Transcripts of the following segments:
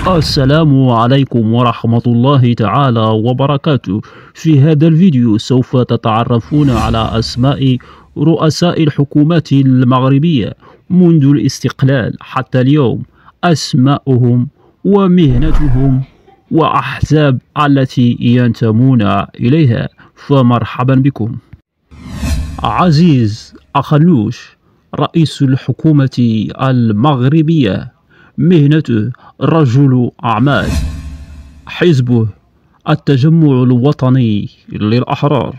السلام عليكم ورحمة الله تعالى وبركاته. في هذا الفيديو سوف تتعرفون على أسماء رؤساء الحكومات المغربية منذ الاستقلال حتى اليوم، أسماءهم ومهنتهم وأحزاب التي ينتمون إليها. فمرحبا بكم. عزيز أخنوش رئيس الحكومة المغربية، مهنته رجل أعمال، حزبه التجمع الوطني للأحرار.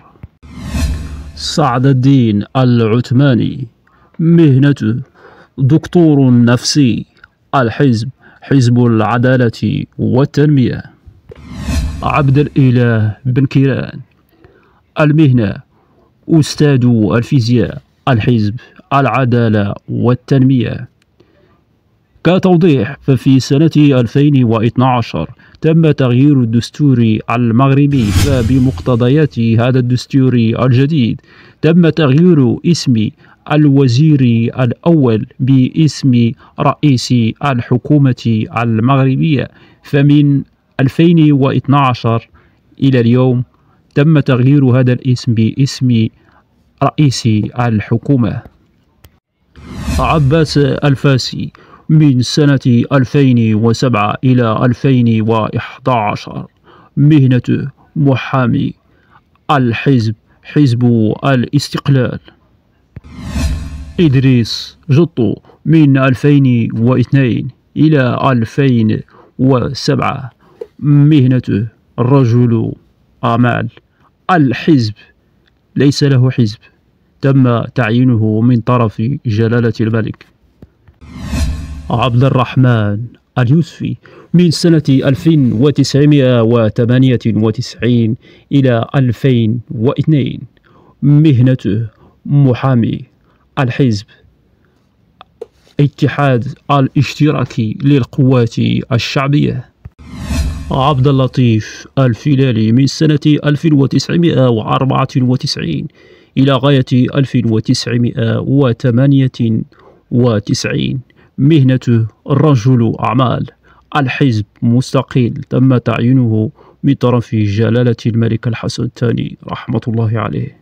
سعد الدين العثماني، مهنته دكتور نفسي، الحزب حزب العدالة والتنمية. عبد الإله بن كيران، المهنة أستاذ الفيزياء، الحزب العدالة والتنمية. كتوضيح، ففي سنة 2012 تم تغيير الدستور المغربي، فبمقتضيات هذا الدستور الجديد تم تغيير اسم الوزير الأول باسم رئيس الحكومة المغربية. فمن 2012 إلى اليوم تم تغيير هذا الاسم باسم رئيس الحكومة. عباس الفاسي، من سنة 2007 إلى 2011 مهنته محامي، الحزب حزب الاستقلال. إدريس جطو، من 2002 إلى 2007 مهنته رجل أعمال، الحزب ليس له حزب، تم تعيينه من طرف جلالة الملك. عبد الرحمن اليوسفي، من سنة 1998 إلى 2002 مهنته محامي، الحزب اتحاد الاشتراكي للقوات الشعبية. عبد اللطيف الفيلالي، من سنة 1994 إلى غاية 1998 مهنته رجل أعمال، الحزب مستقل، تم تعيينه من طرف جلالة الملك الحسن الثاني رحمة الله عليه.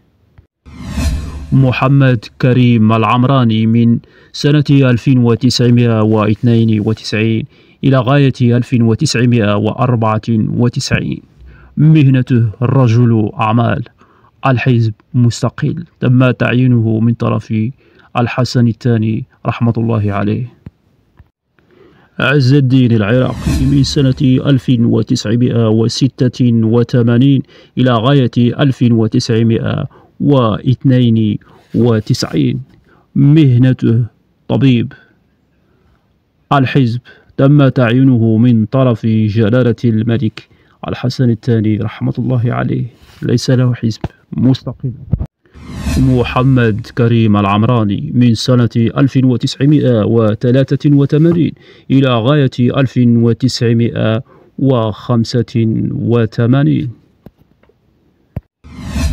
محمد كريم العمراني، من سنة 1992 إلى غاية 1994 مهنته رجل أعمال، الحزب مستقل، تم تعيينه من طرف الحسن الثاني رحمة الله عليه. عز الدين العراقي، من سنة 1986 إلى غاية 1992 مهنته طبيب، الحزب تم تعيينه من طرف جلالة الملك الحسن الثاني رحمة الله عليه، ليس له حزب، مستقل. محمد كريم العمراني، من سنة 1983 إلى غاية 1985.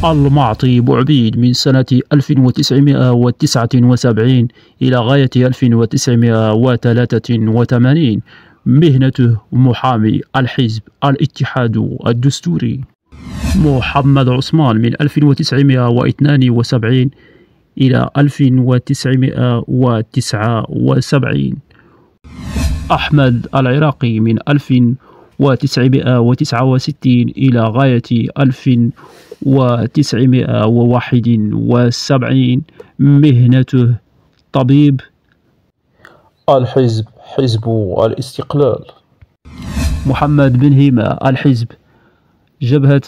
المعطي بوعبيد، من سنة 1979 إلى غاية 1983 مهنته محامي، الحزب الاتحاد الدستوري. محمد عثمان، من 1972 إلى 1979. أحمد العراقي، من 1969 إلى غاية 1971 مهنته طبيب، الحزب حزب الاستقلال. محمد بن هيمة، الحزب جبهة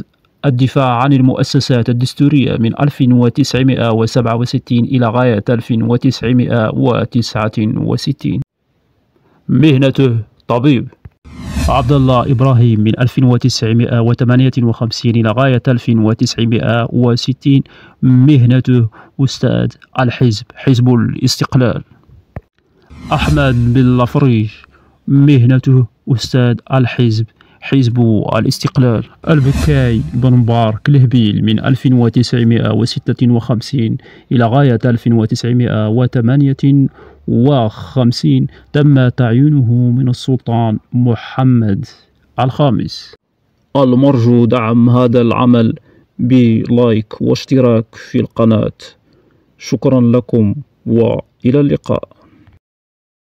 الدفاع عن المؤسسات الدستورية، من 1967 إلى غاية 1969 مهنته طبيب. عبد الله إبراهيم، من 1958 إلى غاية 1960 مهنته أستاذ، الحزب حزب الاستقلال. أحمد بن لفريج، مهنته أستاذ، الحزب حزب الاستقلال. البكاي بن مبارك الهبيل، من 1956 إلى غاية 1958 1952 تم تعيينه من السلطان محمد الخامس. المرجو دعم هذا العمل بلايك واشتراك في القناة. شكرا لكم وإلى اللقاء.